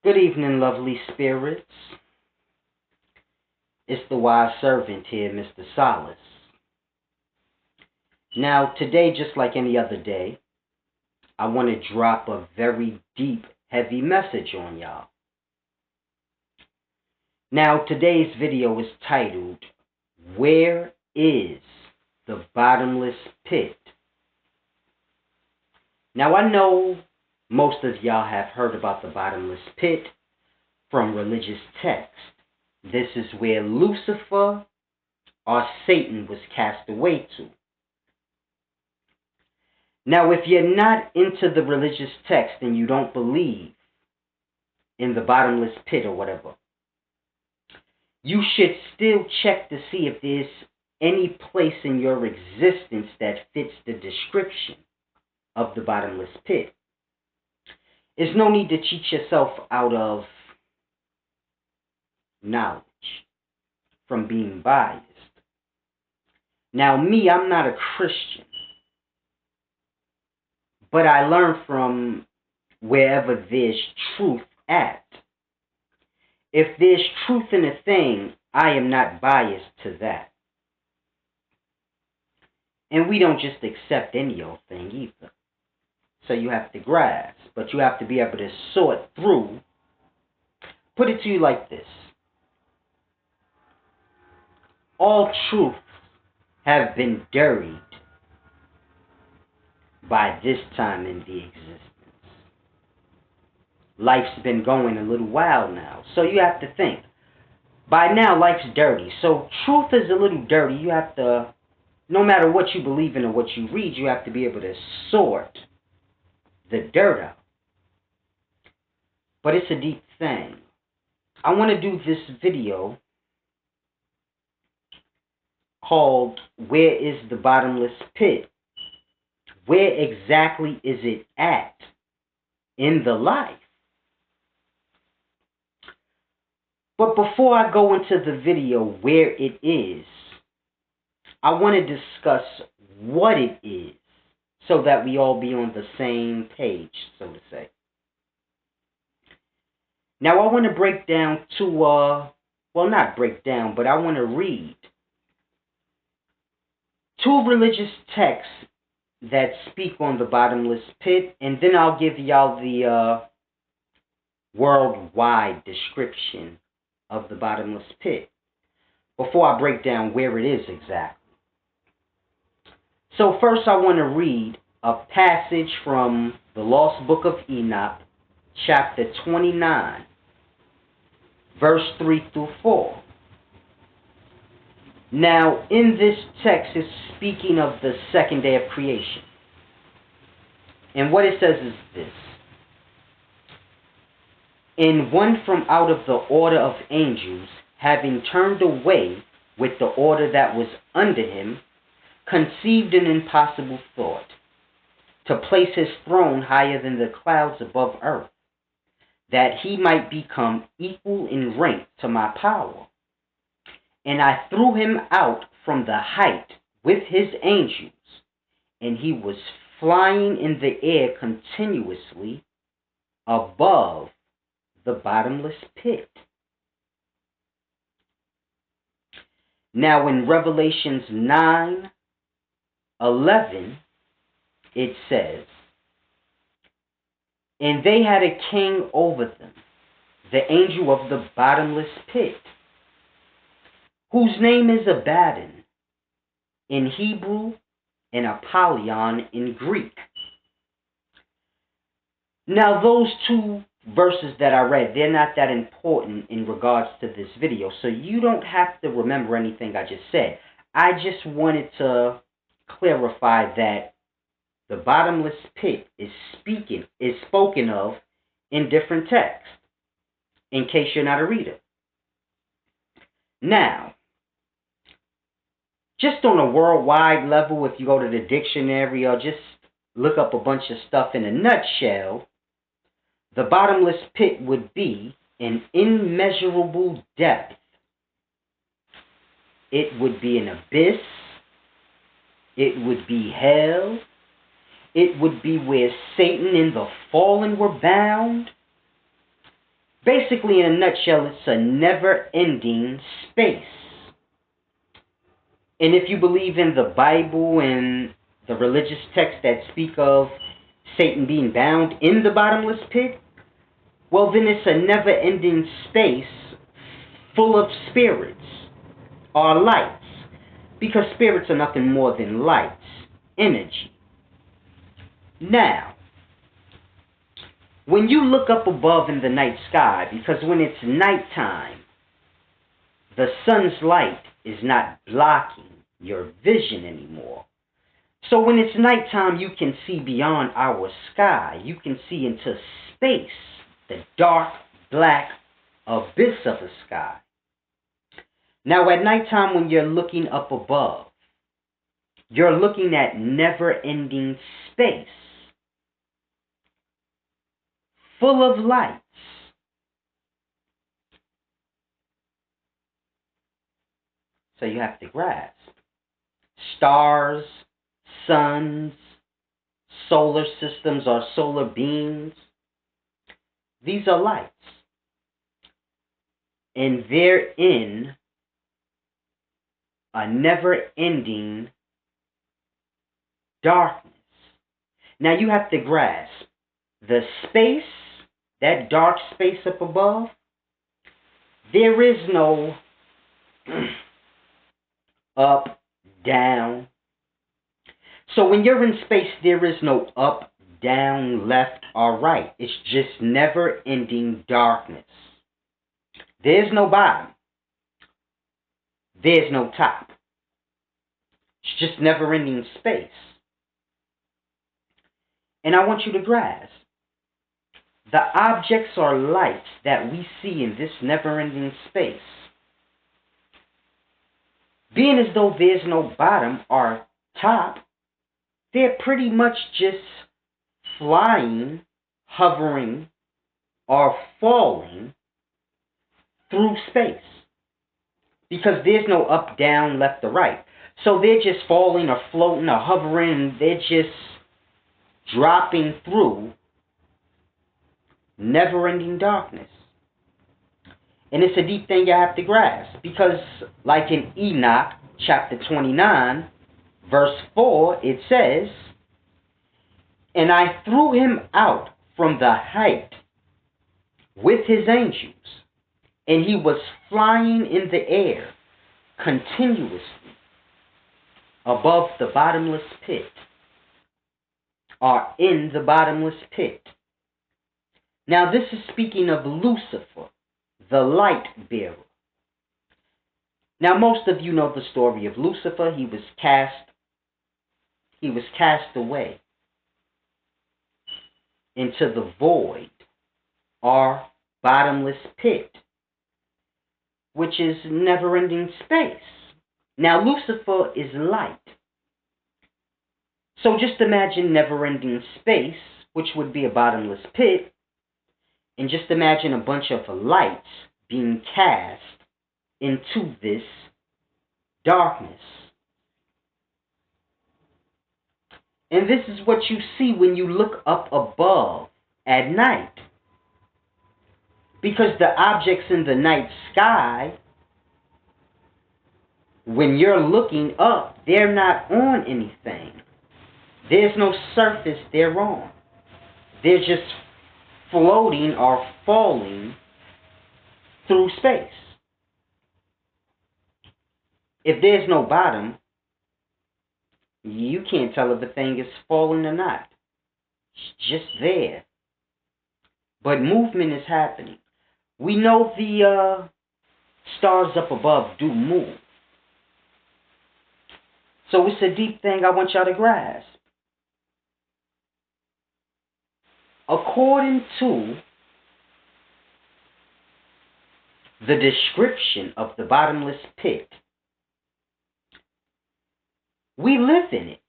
Good evening, lovely spirits. It's the wise servant here, Mr. Solace. Now, today, just like any other day, I want to drop a very deep, heavy message on y'all. Now, today's video is titled, Where is the Bottomless Pit? Now, I know most of y'all have heard about the bottomless pit from religious texts. This is where Lucifer or Satan was cast away to. Now, if you're not into the religious text and you don't believe in the bottomless pit or whatever, you should still check to see if there's any place in your existence that fits the description of the bottomless pit. There's no need to cheat yourself out of knowledge from being biased. Now, me, I'm not a Christian, but I learn from wherever there's truth at. If there's truth in a thing, I am not biased to that. And we don't just accept any old thing either. So you have to grasp, but you have to be able to sort through. Put it to you like this. All truths have been dirtied by this time in the existence. Life's been going a little while now, so you have to think. By now, life's dirty, so truth is a little dirty. You have to, no matter what you believe in or what you read, you have to be able to sort the dirt out. But it's a deep thing. I want to do this video called Where is the Bottomless Pit? Where exactly is it at in the life? But before I go into the video where it is, I want to discuss what it is so that we all be on the same page, so to say. Now I want to break down not break down, but I want to read two religious texts that speak on the bottomless pit, and then I'll give y'all the worldwide description of the bottomless pit before I break down where it is exactly. So first I want to read a passage from the Lost Book of Enoch, chapter 29, verse 3 through 4. Now, in this text, it's speaking of the second day of creation. And what it says is this. And one from out of the order of angels, having turned away with the order that was under him, conceived an impossible thought, to place his throne higher than the clouds above earth, that he might become equal in rank to my power. And I threw him out from the height with his angels, and he was flying in the air continuously above the bottomless pit. Now in Revelations 9:11, it says, and they had a king over them, the angel of the bottomless pit, whose name is Abaddon in Hebrew and Apollyon in Greek. Now those two verses that I read, they're not that important in regards to this video, so you don't have to remember anything I just said. I just wanted to clarify that the bottomless pit is spoken of in different texts, in case you're not a reader. Now, just on a worldwide level, if you go to the dictionary or just look up a bunch of stuff in a nutshell, the bottomless pit would be an immeasurable depth. It would be an abyss. It would be hell. It would be where Satan and the fallen were bound. Basically, in a nutshell, it's a never-ending space. And if you believe in the Bible and the religious texts that speak of Satan being bound in the bottomless pit, well, then it's a never-ending space full of spirits or lights, because spirits are nothing more than lights, energy. Now, when you look up above in the night sky, because when it's nighttime, the sun's light is not blocking your vision anymore. So when it's nighttime, you can see beyond our sky. You can see into space, the dark, black abyss of the sky. Now at nighttime, when you're looking up above, you're looking at never-ending space, full of lights. So you have to grasp. Stars, suns, solar systems or solar beams, these are lights. And they're in a never-ending darkness. Now you have to grasp the space, that dark space up above, there is no up, down. So when you're in space, there is no up, down, left, or right. It's just never-ending darkness. There's no bottom. There's no top. It's just never-ending space. And I want you to grasp, the objects or lights that we see in this never-ending space, being as though there's no bottom or top, they're pretty much just flying, hovering, or falling through space. Because there's no up, down, left, or right. So they're just falling or floating or hovering. They're just dropping through never-ending darkness. And it's a deep thing you have to grasp. Because like in Enoch chapter 29, verse 4, it says, "And I threw him out from the height with his angels, and he was flying in the air continuously above the bottomless pit," or in the bottomless pit. Now this is speaking of Lucifer, the light bearer. Now most of you know the story of Lucifer. He was cast away into the void or bottomless pit, which is never-ending space. Now Lucifer is light. So just imagine never-ending space, which would be a bottomless pit, and just imagine a bunch of lights being cast into this darkness. And this is what you see when you look up above at night. Because the objects in the night sky, when you're looking up, they're not on anything. There's no surface they're on. They're just floating or falling through space. If there's no bottom, you can't tell if the thing is falling or not. It's just there. But movement is happening. We know the stars up above do move. So it's a deep thing I want y'all to grasp. According to the description of the bottomless pit, we live in it.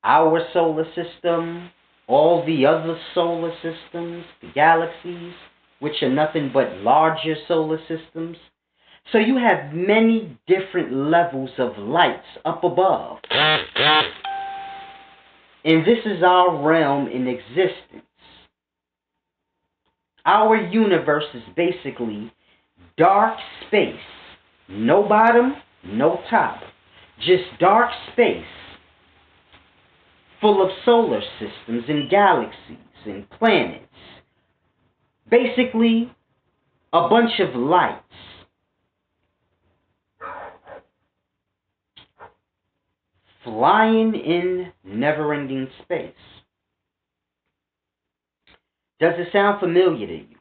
Our solar system, all the other solar systems, the galaxies, which are nothing but larger solar systems. So you have many different levels of lights up above. And this is our realm in existence. Our universe is basically dark space. No bottom, no top. Just dark space full of solar systems and galaxies and planets. Basically, a bunch of lights flying in never-ending space. Does it sound familiar to you?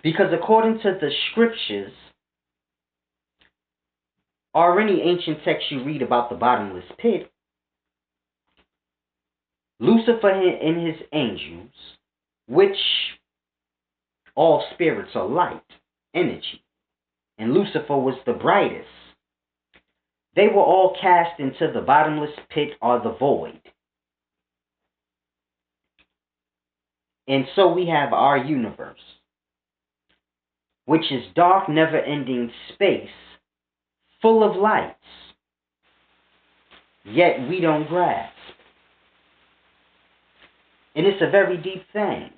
Because according to the scriptures, or any ancient text you read about the bottomless pit, Lucifer and his angels, which all spirits are light, energy, and Lucifer was the brightest, they were all cast into the bottomless pit or the void. And so we have our universe, which is dark, never-ending space full of lights, yet we don't grasp. And it's a very deep thing,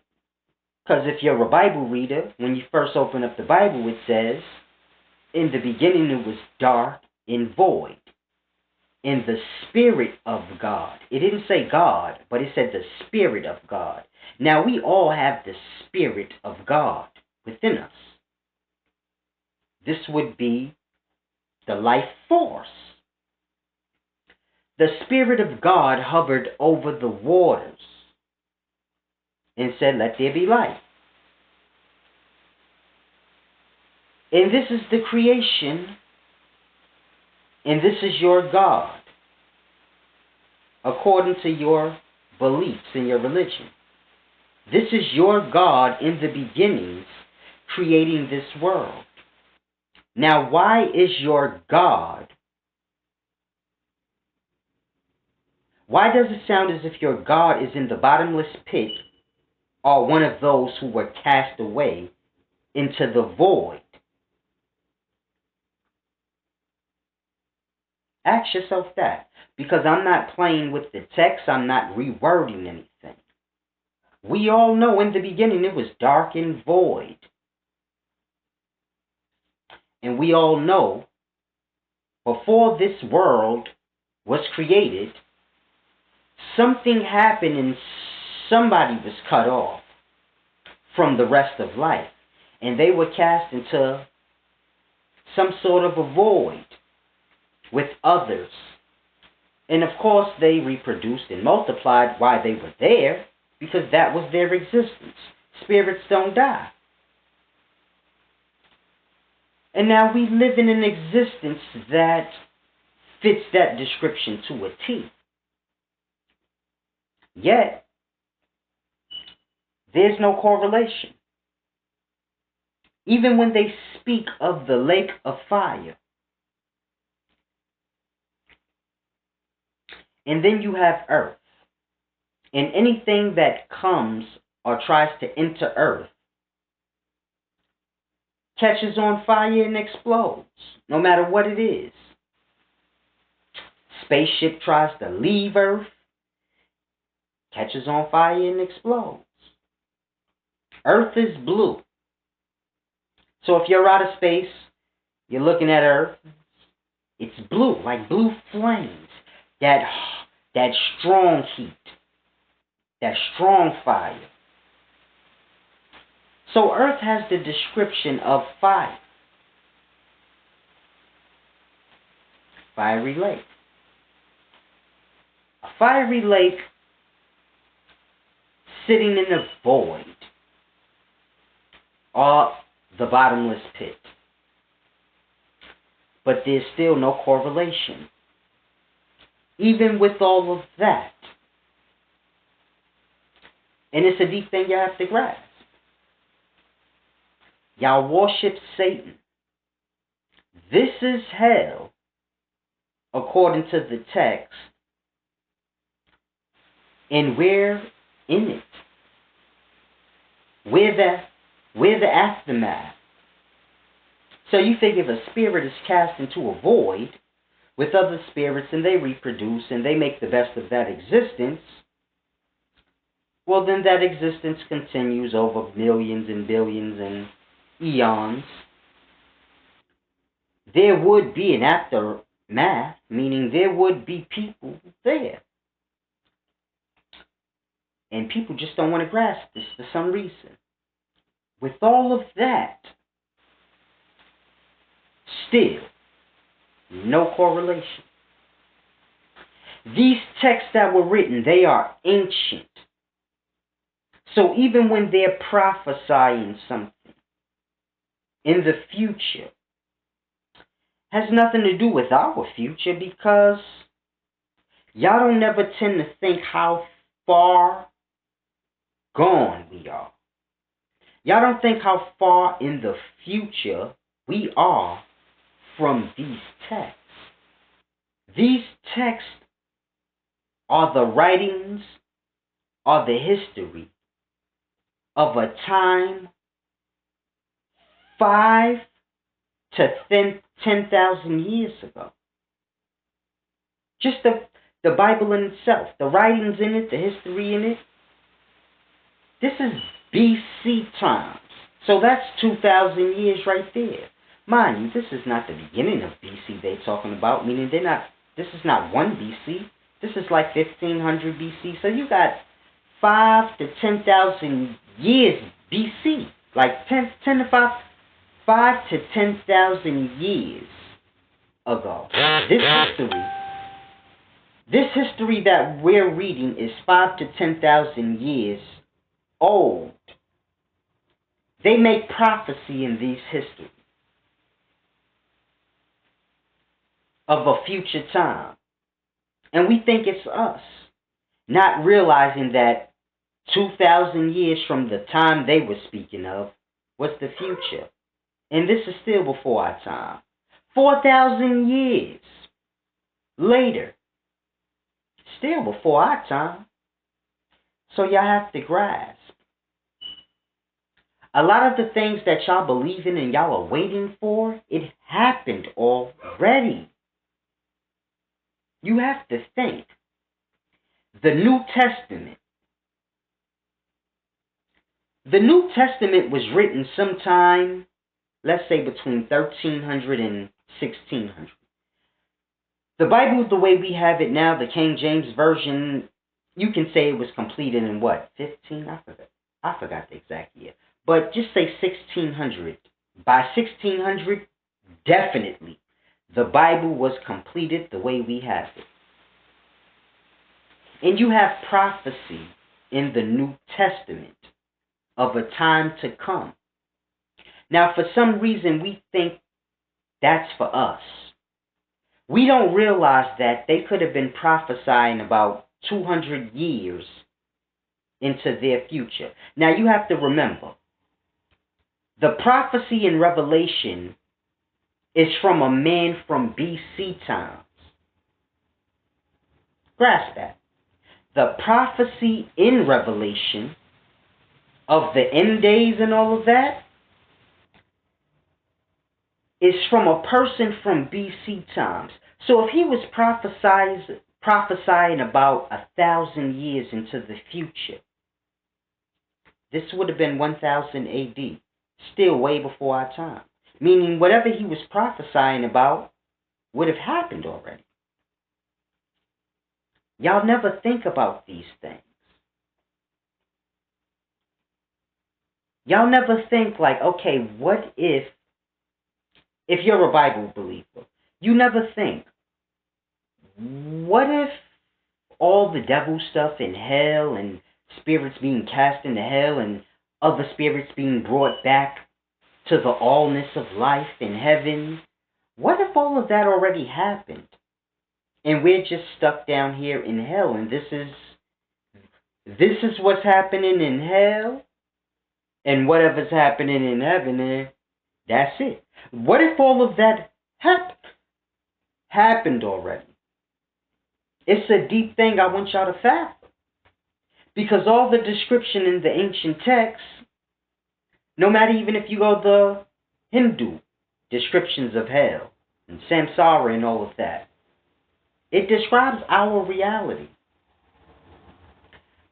because if you're a Bible reader, when you first open up the Bible, it says, in the beginning it was dark and void, in the Spirit of God. It didn't say God, but it said the Spirit of God. Now we all have the Spirit of God within us. This would be the life force. The Spirit of God hovered over the waters and said, let there be light. And this is the creation, and this is your God, according to your beliefs in your religion. This is your God in the beginnings, creating this world. Now, why is your God? Why does it sound as if your God is in the bottomless pit or one of those who were cast away into the void? Ask yourself that, because I'm not playing with the text, I'm not rewording anything. We all know in the beginning it was dark and void. And we all know before this world was created, something happened and somebody was cut off from the rest of life. And they were cast into some sort of a void with others. And of course they reproduced and multiplied while they were there, because that was their existence. Spirits don't die. And now we live in an existence that fits that description to a T. Yet, there's no correlation. Even when they speak of the lake of fire. And then you have earth. And anything that comes or tries to enter earth catches on fire and explodes, no matter what it is. Spaceship tries to leave Earth, catches on fire and explodes. Earth is blue. So if you're out of space, you're looking at Earth, it's blue, like blue flames. That strong heat, that strong fire. So Earth has the description of fire. Fiery lake. A fiery lake sitting in the void, or the bottomless pit. But there's still no correlation. Even with all of that. And it's a deep thing you have to grasp. Y'all worship Satan. This is hell, according to the text, and we're in it. We're the aftermath. So you think if a spirit is cast into a void with other spirits and they reproduce and they make the best of that existence, well, then that existence continues over millions and billions and eons. There would be an aftermath, meaning there would be people there. And people just don't want to grasp this for some reason. With all of that, still, no correlation. These texts that were written, they are ancient. So even when they're prophesying something in the future, has nothing to do with our future, because y'all don't never tend to think how far gone we are. Y'all don't think how far in the future we are from these texts. These texts are the writings, are the history of a time 5 to 10,000 years ago. Just the Bible in itself, the writings in it, the history in it. This is BC times. So that's 2,000 years right there. Mind you, this is not the beginning of BC they're talking about, meaning this is not 1 BC. This is like 1500 BC. So you got 5 to 10,000 years BC. Like 10 to 5 to 10,000 years ago. This history that we're reading is 5 to 10,000 years old. They make prophecy in these histories of a future time. And we think it's us, not realizing that 2,000 years from the time they were speaking of was the future. And this is still before our time. 4,000 years later, still before our time. So y'all have to grasp. A lot of the things that y'all believe in and y'all are waiting for, it happened already. You have to think. The New Testament. The New Testament was written sometime, let's say between 1300 and 1600. The Bible, the way we have it now, the King James Version, you can say it was completed in what? 15? I forgot the exact year. But just say 1600. By 1600, definitely, the Bible was completed the way we have it. And you have prophecy in the New Testament of a time to come. Now, for some reason, we think that's for us. We don't realize that they could have been prophesying about 200 years into their future. Now, you have to remember, the prophecy in Revelation is from a man from BC times. Grasp that. The prophecy in Revelation of the end days and all of that is from a person from BC times. So if he was prophesying about 1,000 years into the future, this would have been 1000 AD, still way before our time. Meaning whatever he was prophesying about would have happened already. Y'all never think about these things. Y'all never think like, okay, what if you're a Bible believer, you never think, what if all the devil stuff in hell and spirits being cast into hell and other spirits being brought back to the allness of life in heaven, what if all of that already happened? And we're just stuck down here in hell, and this is what's happening in hell, and whatever's happening in heaven, that's it. What if all of that happened already? It's a deep thing I want y'all to fathom. Because all the description in the ancient texts, no matter even if you go the Hindu descriptions of hell, and samsara and all of that, it describes our reality.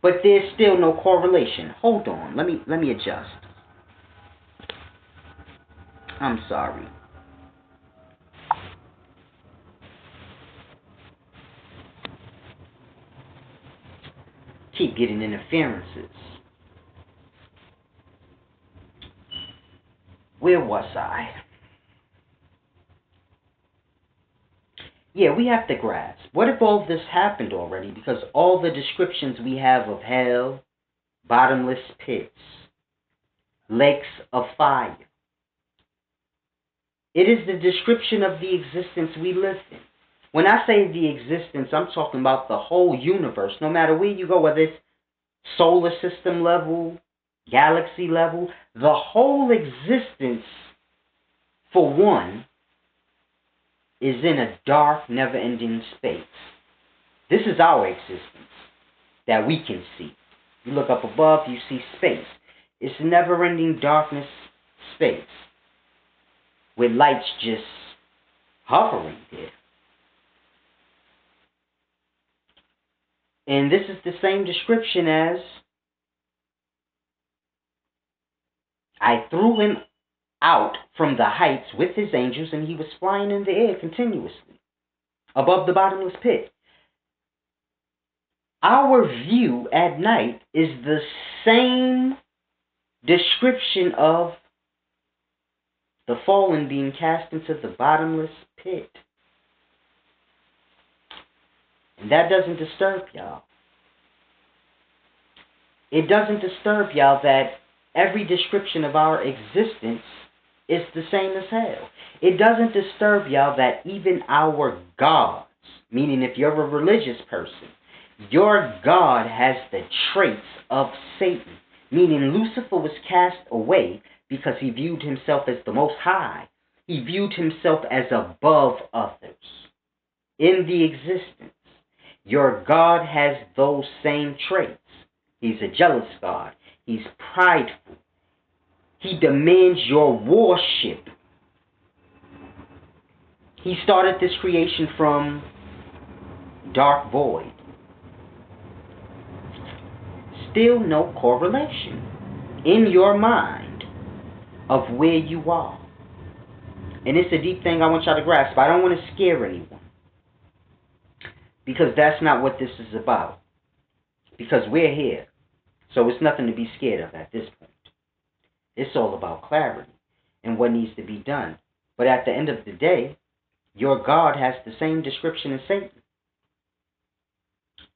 But there's still no correlation. Hold on. Let me adjust. I'm sorry. Keep getting interferences. Where was I? Yeah, we have to grasp. What if all this happened already? Because all the descriptions we have of hell, bottomless pits, lakes of fire, it is the description of the existence we live in. When I say the existence, I'm talking about the whole universe, no matter where you go, whether it's solar system level, galaxy level, the whole existence, for one, is in a dark, never-ending space. This is our existence that we can see. You look up above, you see space. It's never-ending darkness space with lights just hovering there. And this is the same description as I threw him out from the heights with his angels, and he was flying in the air continuously above the bottomless pit. Our view at night is the same description of the fallen being cast into the bottomless pit. And that doesn't disturb y'all. It doesn't disturb y'all that every description of our existence is the same as hell. It doesn't disturb y'all that even our gods, meaning if you're a religious person, your God has the traits of Satan, meaning Lucifer was cast away because he viewed himself as the most high. He viewed himself as above others in the existence. Your God has those same traits. He's a jealous God. He's prideful. He demands your worship. He started this creation from dark void. Still no correlation in your mind of where you are. And it's a deep thing I want y'all to grasp. I don't want to scare anyone, because that's not what this is about. Because we're here. So it's nothing to be scared of at this point. It's all about clarity and what needs to be done. But at the end of the day, your God has the same description as Satan.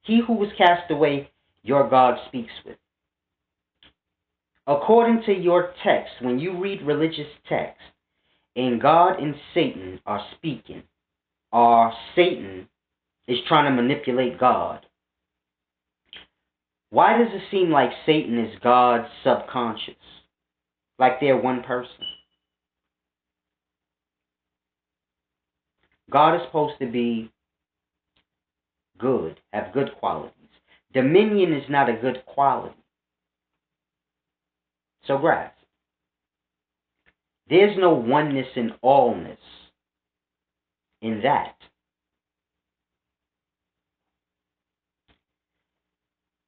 He who was cast away, your God speaks with. According to your text, when you read religious text, and God and Satan are speaking, or Satan is trying to manipulate God, why does it seem like Satan is God's subconscious? Like they're one person? God is supposed to be good, have good qualities. Dominion is not a good quality. So grasp. There's no oneness and allness in that.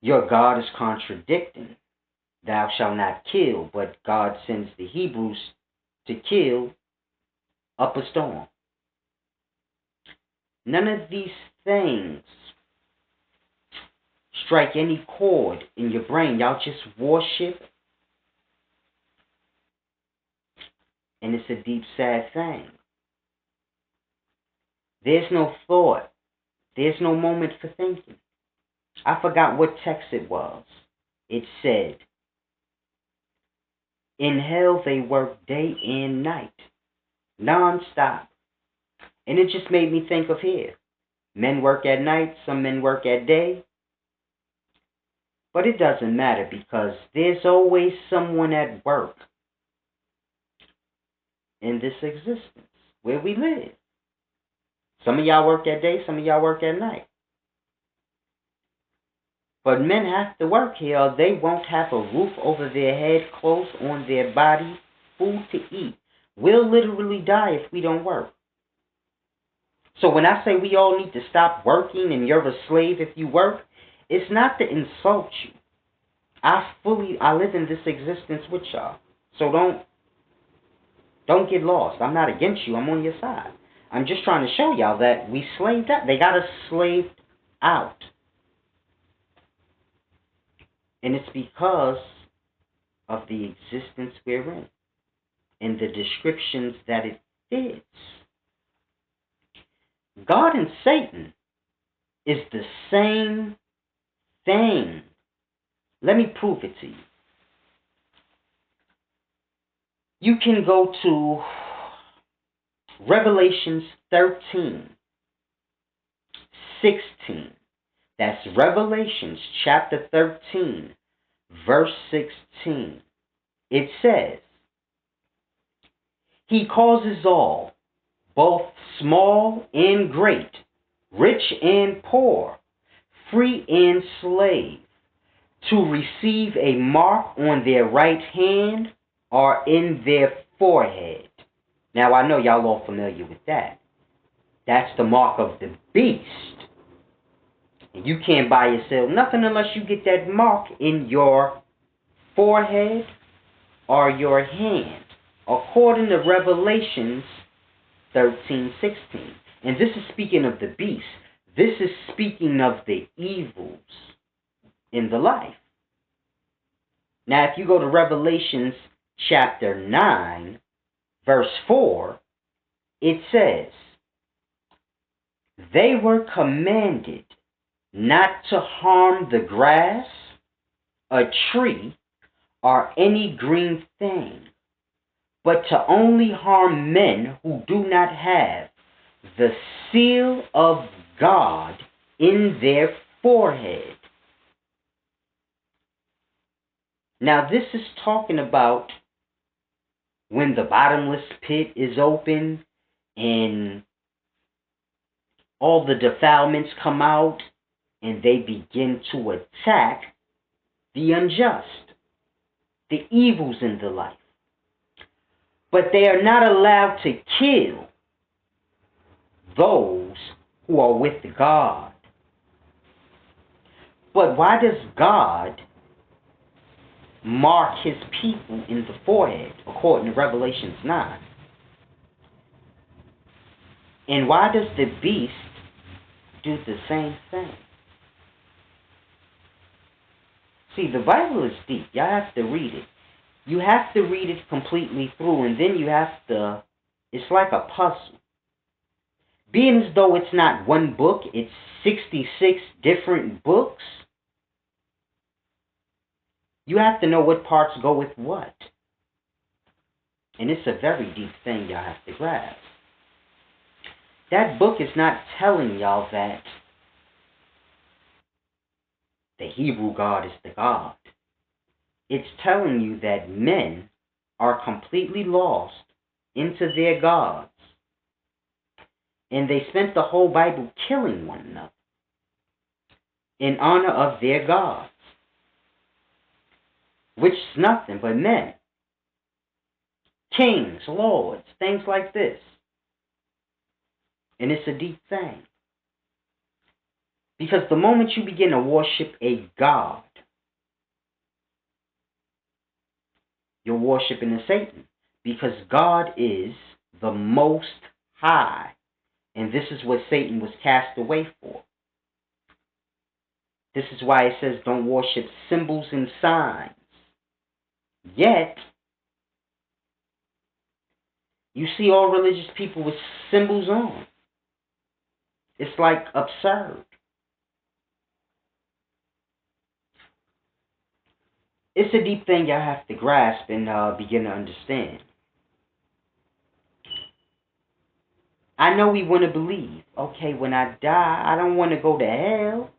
Your God is contradicting. Thou shalt not kill, but God sends the Hebrews to kill up a storm. None of these things strike any chord in your brain. Y'all just worship. And it's a deep, sad thing. There's no thought. There's no moment for thinking. I forgot what text it was. It said, in hell they work day and night, non-stop. And it just made me think of here. Men work at night, some men work at day. But it doesn't matter, because there's always someone at work in this existence where we live. Some of y'all work at day, some of y'all work at night. But men have to work here, or they won't have a roof over their head, clothes on their body, food to eat. We'll literally die if we don't work. So when I say we all need to stop working and you're a slave if you work, It's not to insult you. I live in this existence with y'all. So don't get lost. I'm not against you. I'm on your side. I'm just trying to show y'all that we slaved out. They got us slaved out. And it's because of the existence we're in and the descriptions that it fits. God and Satan is the same thing. Let me prove it to you. You can go to Revelations 13, 16. That's Revelations chapter 13, verse 16. It says, He causes all, both small and great, rich and poor, free and slave, to receive a mark on their right hand or in their forehead. Now I know y'all all familiar with that. That's the mark of the beast. And you can't buy or sell nothing unless you get that mark in your forehead or your hand, according to Revelations 13:16. And this is speaking of the beast. This is speaking of the evils in the life. Now, if you go to Revelations chapter 9, verse 4, it says, They were commanded not to harm the grass, a tree, or any green thing, but to only harm men who do not have the seal of God in their forehead. Now this is talking about when the bottomless pit is open and all the defilements come out and they begin to attack the unjust, the evils in the life. But they are not allowed to kill those who are with God. But why does God mark his people in the forehead, according to Revelations 9? And why does the beast do the same thing? See, the Bible is deep. Y'all have to read it. You have to read it completely through, and then you have to, it's like a puzzle. Being as though it's not one book, it's 66 different books. You have to know what parts go with what. And it's a very deep thing y'all have to grasp. That book is not telling y'all that the Hebrew God is the God. It's telling you that men are completely lost into their gods. And they spent the whole Bible killing one another in honor of their gods, which is nothing but men, kings, lords, things like this. And it's a deep thing. Because the moment you begin to worship a god, you're worshiping a Satan. Because God is the Most High. And this is what Satan was cast away for. This is why it says don't worship symbols and signs. Yet, you see all religious people with symbols on. It's like absurd. It's a deep thing y'all have to grasp and begin to understand. I know we want to believe, okay, when I die, I don't want to go to hell.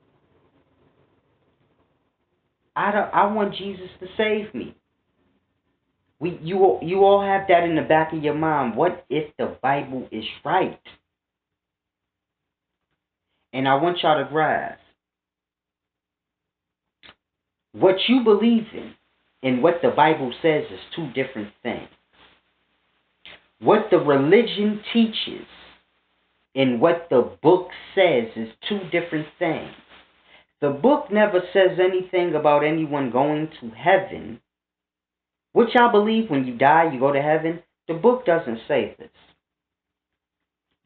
I want Jesus to save me. You all have that in the back of your mind. What if the Bible is right? And I want y'all to grasp. What you believe in and what the Bible says is two different things. What the religion teaches and what the book says is two different things. The book never says anything about anyone going to heaven, which I believe when you die, you go to heaven. The book doesn't say this.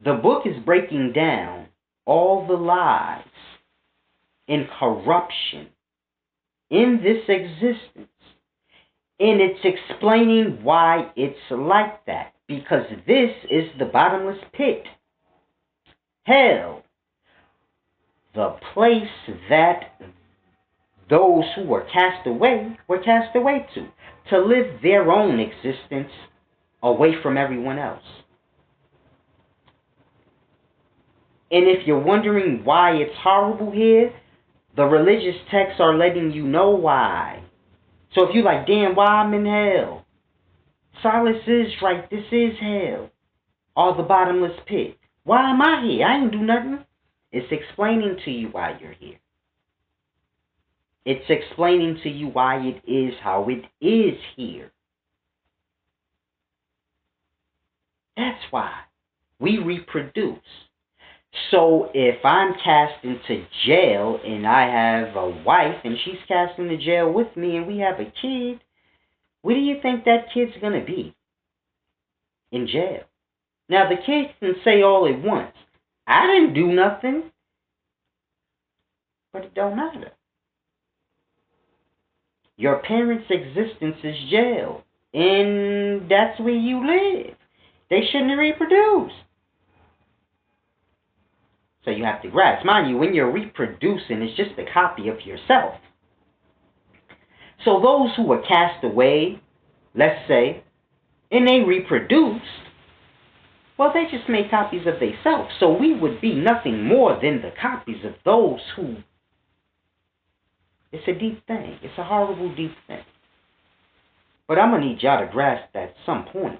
The book is breaking down all the lies and corruption in this existence. And it's explaining why it's like that. Because this is the bottomless pit. Hell. The place that those who were cast away to live their own existence away from everyone else. And if you're wondering why it's horrible here, the religious texts are letting you know why. So if you're like, damn, why I'm in hell? Silas is right, this is hell. Or the bottomless pit. Why am I here? I ain't do nothing. It's explaining to you why you're here. It's explaining to you why it is how it is here. That's why we reproduce. So if I'm cast into jail and I have a wife and she's cast into jail with me and we have a kid, what do you think that kid's going to be in jail? Now the kid can say all it wants. I didn't do nothing. But it don't matter. Your parents' existence is jail. And that's where you live. They shouldn't have reproduced. So you have to grasp. Mind you, when you're reproducing, it's just a copy of yourself. So those who were cast away, let's say, and they reproduced, well, they just made copies of themselves. So we would be nothing more than the copies of those who... It's a deep thing. It's a horrible, deep thing. But I'm going to need y'all to grasp that at some point.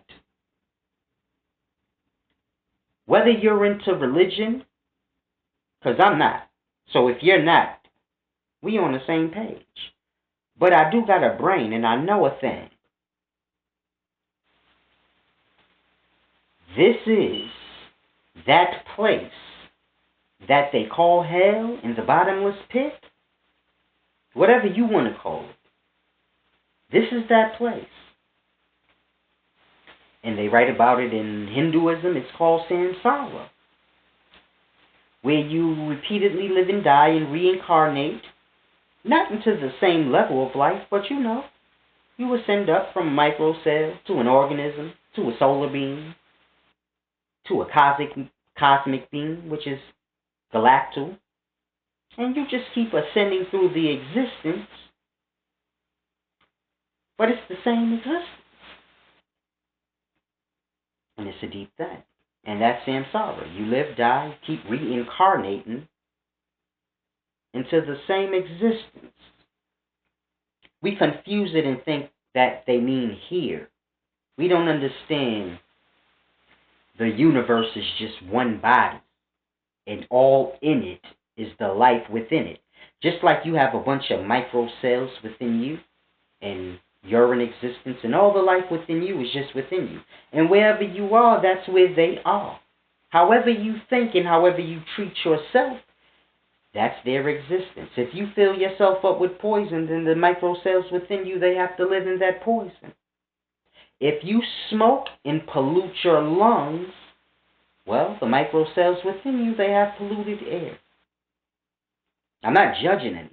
Whether you're into religion, because I'm not. So if you're not, we on the same page. But I do got a brain and I know a thing. This is that place that they call hell in the bottomless pit. Whatever you want to call it. This is that place. And they write about it in Hinduism. It's called samsara. Where you repeatedly live and die and reincarnate. Not into the same level of life, but you know. You ascend up from a microcell to an organism, to a solar being, to a cosmic being, which is galactal. And you just keep ascending through the existence. But it's the same existence. And it's a deep thing. And that's samsara. You live, die, keep reincarnating into the same existence. We confuse it and think that they mean here. We don't understand the universe is just one body. And all in it is the life within it. Just like you have a bunch of micro cells within you, and you're in existence, and all the life within you is just within you. And wherever you are, that's where they are. However you think and however you treat yourself, that's their existence. If you fill yourself up with poison, then the micro cells within you, they have to live in that poison. If you smoke and pollute your lungs, well, the micro cells within you, they have polluted air. I'm not judging anyone.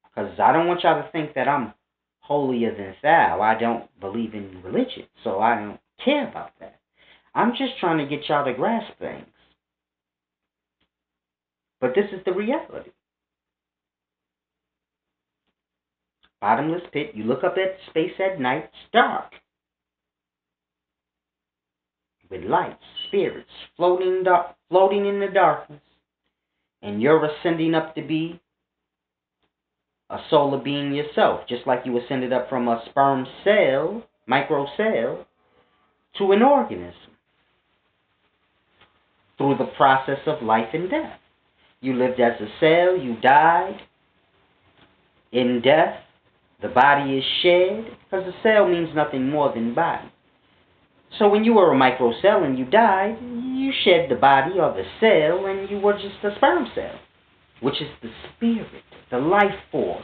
Because I don't want y'all to think that I'm holier than thou. I don't believe in religion, so I don't care about that. I'm just trying to get y'all to grasp things. But this is the reality. Bottomless pit, you look up at space at night, it's dark. With lights, spirits, floating in the darkness. And you're ascending up to be a solar being yourself, just like you ascended up from a sperm cell, micro cell, to an organism. Through the process of life and death. You lived as a cell, you died. In death, the body is shed, because a cell means nothing more than body. So when you were a microcell and you died, you shed the body or the cell and you were just a sperm cell. which is the spirit, the life force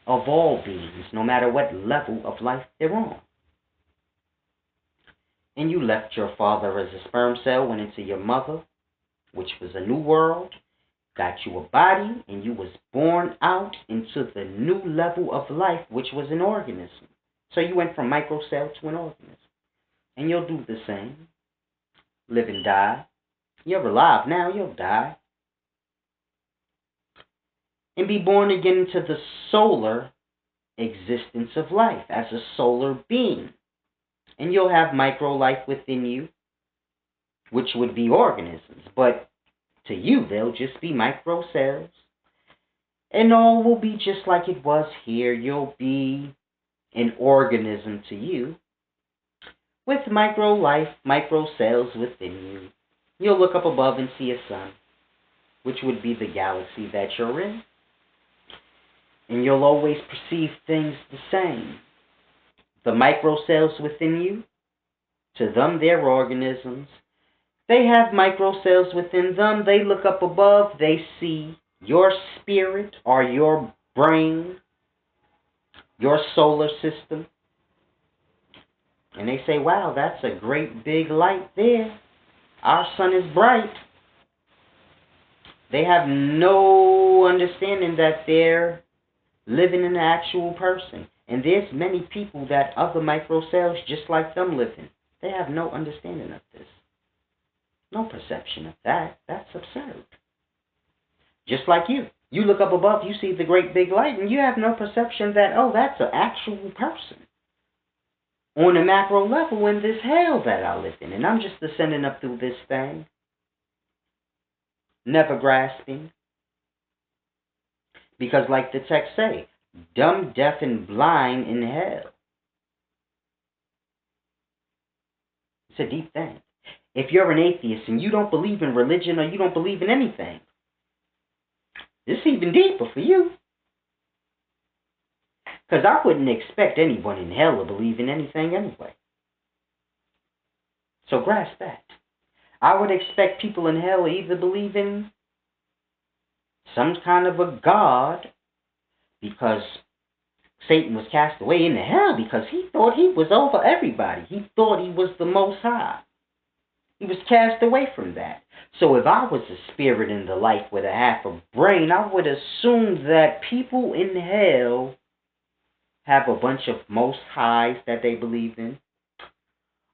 of all beings, no matter what level of life they're on. And you left your father as a sperm cell, went into your mother, which was a new world, got you a body, and you was born out into the new level of life, which was an organism. So you went from microcell to an organism. And you'll do the same. Live and die. You're alive now, you'll die. And be born again into the solar existence of life as a solar being. And you'll have micro life within you, which would be organisms. But to you, they'll just be micro cells. And all will be just like it was here. You'll be an organism to you, with micro life, micro cells within you. You'll look up above and see a sun, which would be the galaxy that you're in. And you'll always perceive things the same. The microcells within you, to them they're organisms. They have microcells within them. They look up above. They see your spirit or your brain, your solar system. And they say, wow, that's a great big light there. Our sun is bright. They have no understanding that they're living in an actual person. And there's many people that other microcells just like them live in. They have no understanding of this. No perception of that. That's absurd. Just like you. You look up above, you see the great big light, and you have no perception that, oh, that's an actual person on a macro level in this hell that I live in. And I'm just descending up through this thing, never grasping. Because like the text say, dumb, deaf, and blind in hell. It's a deep thing. If you're an atheist and you don't believe in religion or you don't believe in anything, this is even deeper for you. Because I wouldn't expect anyone in hell to believe in anything anyway. So grasp that. I would expect people in hell to either believe in some kind of a god, because Satan was cast away into hell because he thought he was over everybody. He thought he was the Most High. He was cast away from that. So if I was a spirit in the life with a half a brain, I would assume that people in hell have a bunch of Most Highs that they believe in.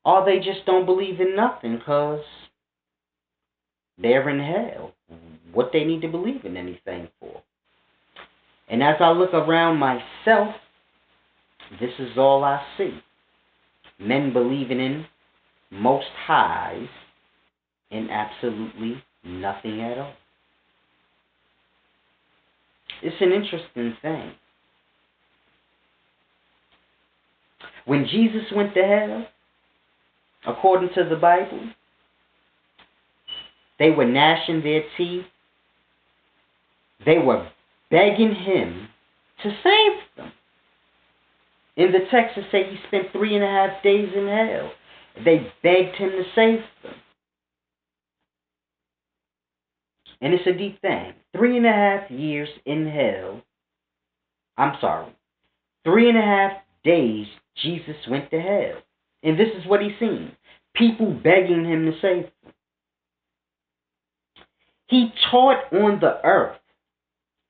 Or they just don't believe in nothing because they're in hell. What they need to believe in anything for. And as I look around myself, this is all I see. Men believing in Most Highs and absolutely nothing at all. It's an interesting thing. When Jesus went to hell, according to the Bible, they were gnashing their teeth. They were begging him to save them. In the text it says he spent 3.5 days in hell. They begged him to save them. And it's a deep thing. 3.5 years in hell. 3.5 days Jesus went to hell. And this is what he's seen. People begging him to save them. He taught on the earth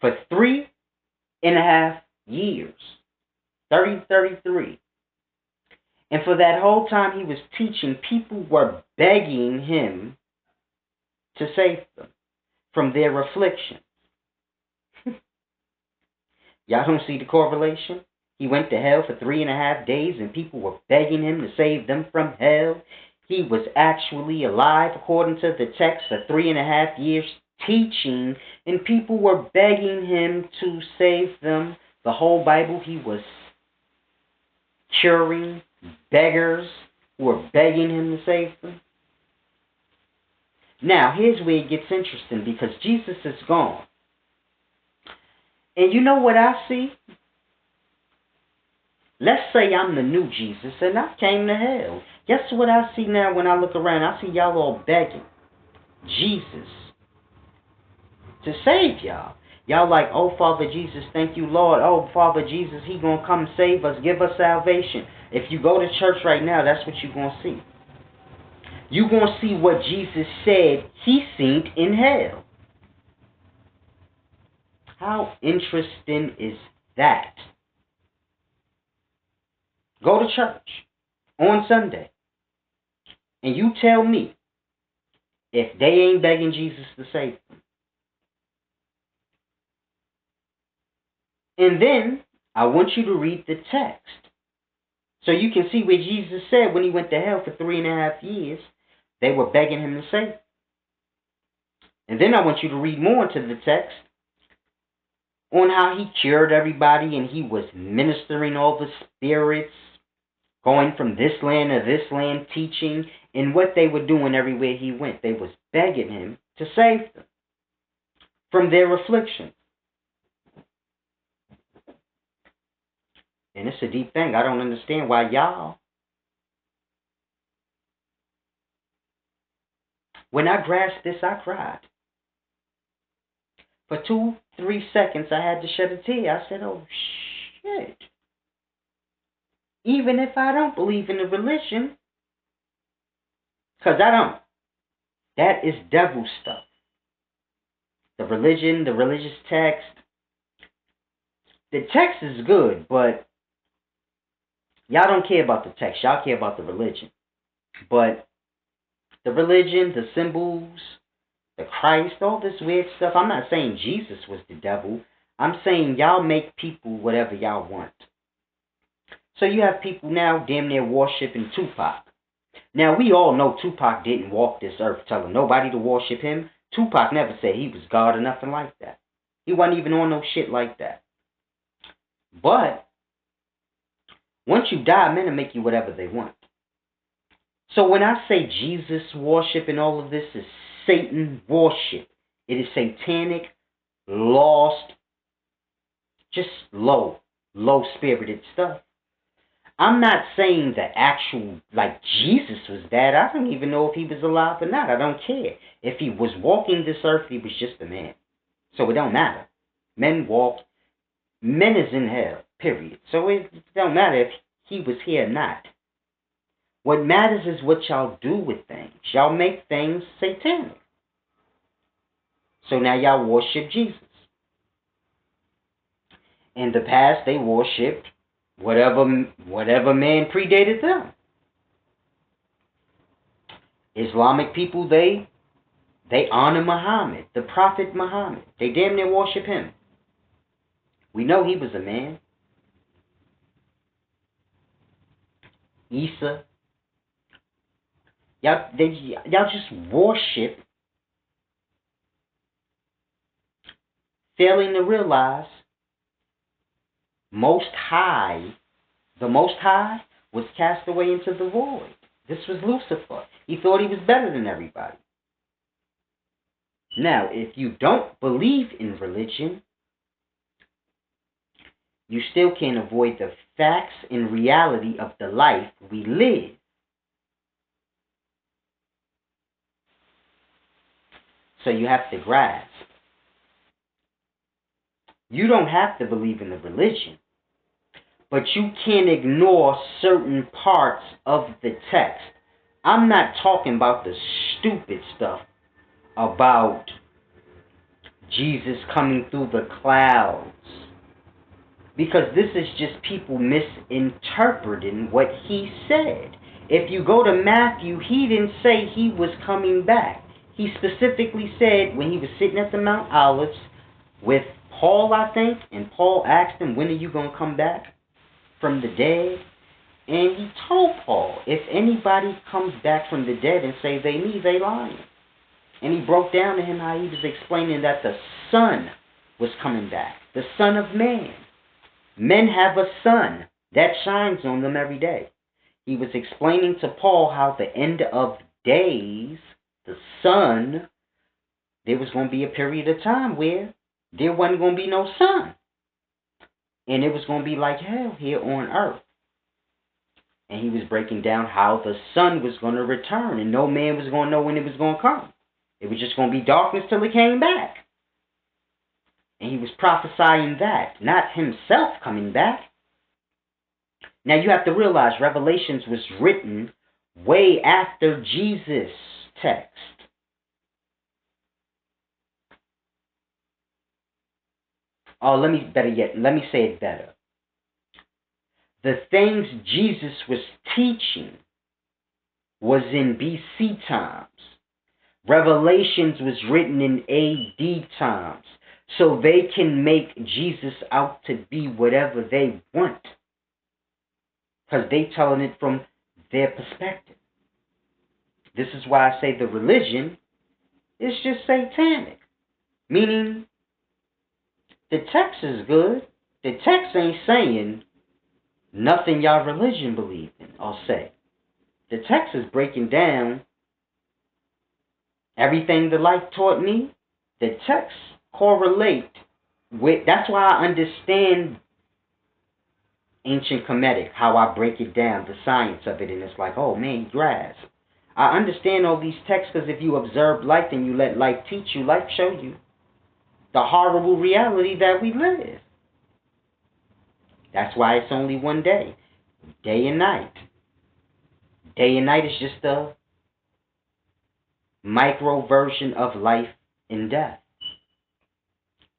for 3.5 years. 33. And for that whole time he was teaching, people were begging him to save them from their affliction. Y'all don't see the correlation? He went to hell for 3.5 days and people were begging him to save them from hell. He was actually alive, according to the text, for 3.5 years teaching, and people were begging him to save them. The whole Bible, he was curing beggars who were begging him to save them. Now, here's where it gets interesting, because Jesus is gone. And you know what I see? Let's say I'm the new Jesus and I came to hell. Guess what I see now when I look around? I see y'all all begging Jesus to save y'all. Y'all like, oh, Father Jesus, thank you, Lord. Oh, Father Jesus, he going to come save us, give us salvation. If you go to church right now, that's what you're going to see. You're going to see what Jesus said he seen in hell. How interesting is that? Go to church on Sunday, and you tell me if they ain't begging Jesus to save them. And then I want you to read the text so you can see where Jesus said when he went to hell for 3.5 years, they were begging him to save them. And then I want you to read more into the text on how he cured everybody and he was ministering all the spirits, going from this land to this land, teaching, and what they were doing everywhere he went. They was begging him to save them from their affliction. And it's a deep thing. I don't understand why y'all. When I grasped this, I cried. For 2-3 seconds, I had to shed a tear. I said, oh, shit. Even if I don't believe in the religion, because I don't. That is devil stuff. The religion, the religious text. The text is good, but y'all don't care about the text. Y'all care about the religion. But the religion, the symbols, the Christ, all this weird stuff. I'm not saying Jesus was the devil. I'm saying y'all make people whatever y'all want. So you have people now damn near worshiping Tupac. Now we all know Tupac didn't walk this earth telling nobody to worship him. Tupac never said he was God or nothing like that. He wasn't even on no shit like that. But once you die, men will make you whatever they want. So when I say Jesus worship and all of this is Satan worship, it is satanic, lost, just low-spirited stuff. I'm not saying the actual, like Jesus was bad. I don't even know if he was alive or not. I don't care. If he was walking this earth, he was just a man. So it don't matter. Men walk. Men is in hell, period. So it don't matter if he was here or not. What matters is what y'all do with things. Y'all make things satanic. So now y'all worship Jesus. In the past, they worshipped whatever man predated them. Islamic people, they honor Muhammad, the Prophet Muhammad. They damn near worship him. We know he was a man. Isa. Y'all just worship, failing to realize the Most High was cast away into the void. This was Lucifer. He thought he was better than everybody. Now, if you don't believe in religion, you still can't avoid the facts and reality of the life we live. So you have to grasp. You don't have to believe in the religion, but you can't ignore certain parts of the text. I'm not talking about the stupid stuff about Jesus coming through the clouds, because this is just people misinterpreting what he said. If you go to Matthew, he didn't say he was coming back. He specifically said when he was sitting at the Mount Olives with Paul, I think, and Paul asked him, when are you going to come back from the dead? And he told Paul, if anybody comes back from the dead and say they me, they lying. And he broke down to him how he was explaining that the Son was coming back, the Son of Man. Men have a sun that shines on them every day. He was explaining to Paul how the end of days, the sun, there was going to be a period of time where there wasn't going to be no sun. And it was going to be like hell here on earth. And he was breaking down how the sun was going to return and no man was going to know when it was going to come. It was just going to be darkness till it came back. And he was prophesying that, not himself coming back. Now you have to realize Revelations was written way after Jesus' text. Oh, let me say it better. The things Jesus was teaching was in BC times. Revelations was written in AD times. So they can make Jesus out to be whatever they want. Because they telling it from their perspective. This is why I say the religion is just satanic. Meaning, the text is good. The text ain't saying nothing y'all religion believe in or say. The text is breaking down everything the life taught me. The text correlate with, that's why I understand ancient Kemetic, how I break it down, the science of it, and it's like, oh man, grasp. I understand all these texts because if you observe life and you let life teach you, life show you the horrible reality that we live. That's why it's only one day. Day and night. Day and night is just a micro version of life and death.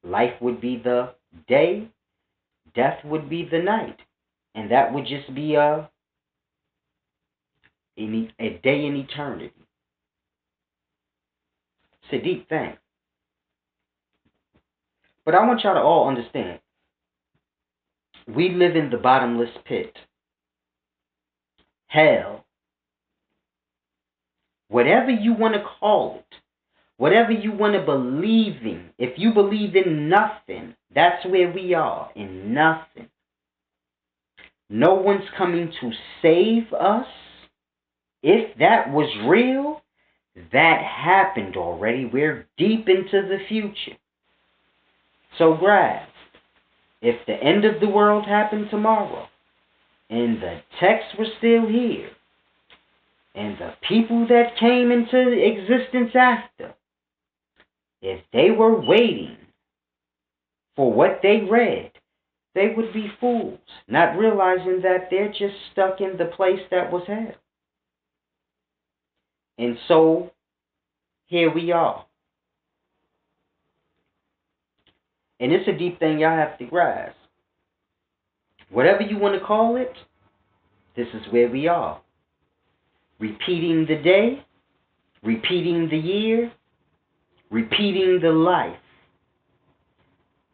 Life would be the day, death would be the night. And that would just be a day in eternity. It's a deep thing. But I want y'all to all understand, we live in the bottomless pit. Hell. Whatever you want to call it. Whatever you want to believe in. If you believe in nothing, that's where we are. In nothing. No one's coming to save us. If that was real, that happened already. We're deep into the future. So grasp. If the end of the world happened tomorrow, and the texts were still here, and the people that came into existence after, if they were waiting for what they read, they would be fools, not realizing that they're just stuck in the place that was hell. And so, here we are. And it's a deep thing y'all have to grasp. Whatever you want to call it, this is where we are. Repeating the day, repeating the year, repeating the life.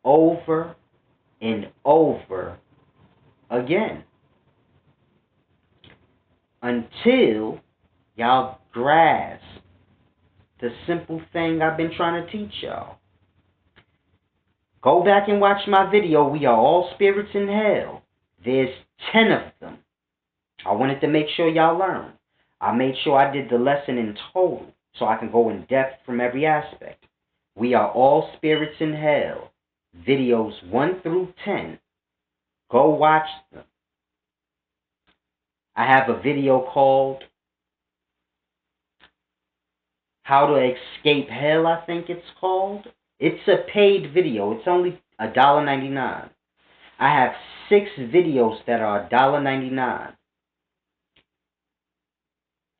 Over and over again. Until y'all grasp the simple thing I've been trying to teach y'all. Go back and watch my video, We Are All Spirits in Hell. There's 10 of them. I wanted to make sure y'all learn. I made sure I did the lesson in total so I can go in depth from every aspect. We Are All Spirits in Hell. Videos 1 through 10. Go watch them. I have a video called How to Escape Hell, I think it's called. It's a paid video. It's only $1.99. I have 6 videos that are $1.99.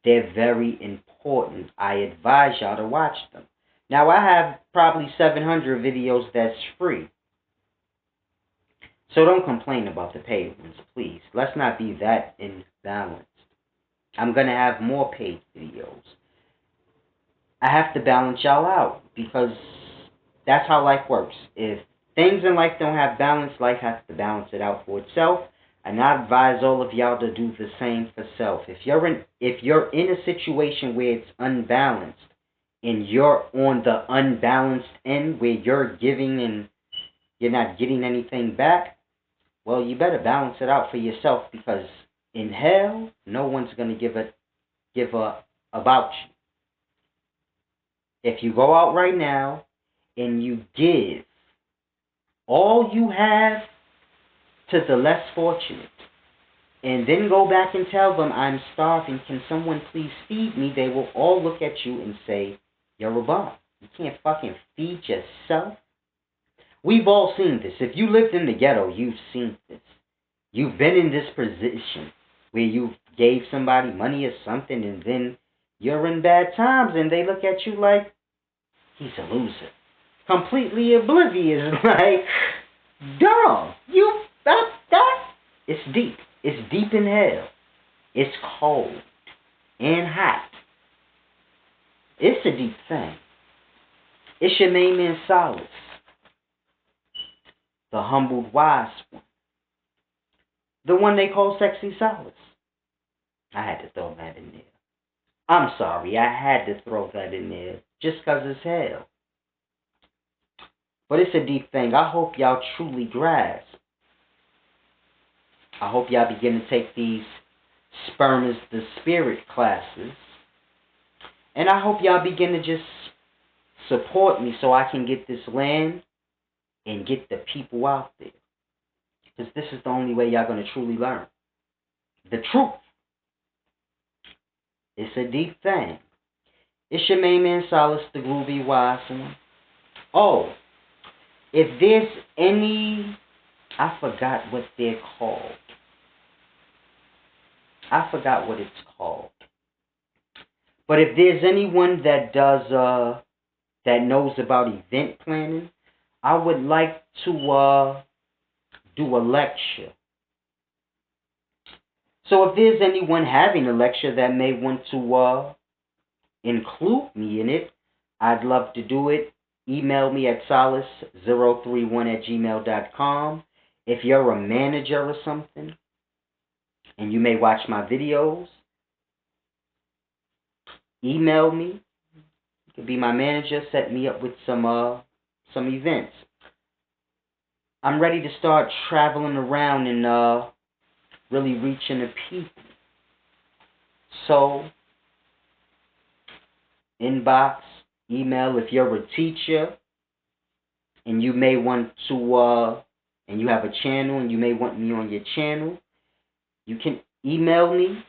They're very important. I advise y'all to watch them. Now, I have probably 700 videos that's free. So don't complain about the paid ones, please. Let's not be that imbalanced. I'm going to have more paid videos. I have to balance y'all out because that's how life works. If things in life don't have balance, life has to balance it out for itself. And I advise all of y'all to do the same for self. If you're in a situation where it's unbalanced and you're on the unbalanced end where you're giving and you're not getting anything back, well, you better balance it out for yourself because in hell, no one's going to give a about you. If you go out right now and you give all you have to the less fortunate, and then go back and tell them, I'm starving, can someone please feed me? They will all look at you and say, you're a bum. You can't fucking feed yourself. We've all seen this. If you lived in the ghetto, you've seen this. You've been in this position where you gave somebody money or something and then you're in bad times and they look at you like, he's a loser. Completely oblivious. Like, dog, you, that. It's deep. It's deep in hell. It's cold and hot. It's a deep thing. It's your main man Solace, the humbled wise one. The one they call Sexy Solace. I had to throw that in there. I'm sorry, I had to throw that in there just 'cause it's hell. But it's a deep thing. I hope y'all truly grasp. I hope y'all begin to take these Sperm is the Spirit classes. And I hope y'all begin to just support me so I can get this land and get the people out there. Because this is the only way y'all going to truly learn. The truth. It's a deep thing. It's your main man Solace, the groovy wise one. Oh, if there's any, I forgot what they're called. I forgot what it's called. But if there's anyone that does, that knows about event planning, I would like to do a lecture. So if there's anyone having a lecture that may want to include me in it, I'd love to do it. Email me at solace031@gmail.com. If you're a manager or something, and you may watch my videos, email me. You could be my manager, set me up with some events. I'm ready to start traveling around and really reaching the people. So, inbox, email if you're a teacher and you may want to, and you have a channel and you may want me on your channel, you can email me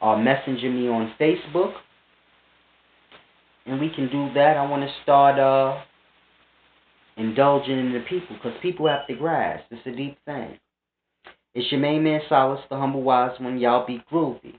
or messenger me on Facebook. And we can do that. I want to start indulging in the people because people have to grasp. It's a deep thing. It's your main man Solace, the humble wise one. Y'all be groovy.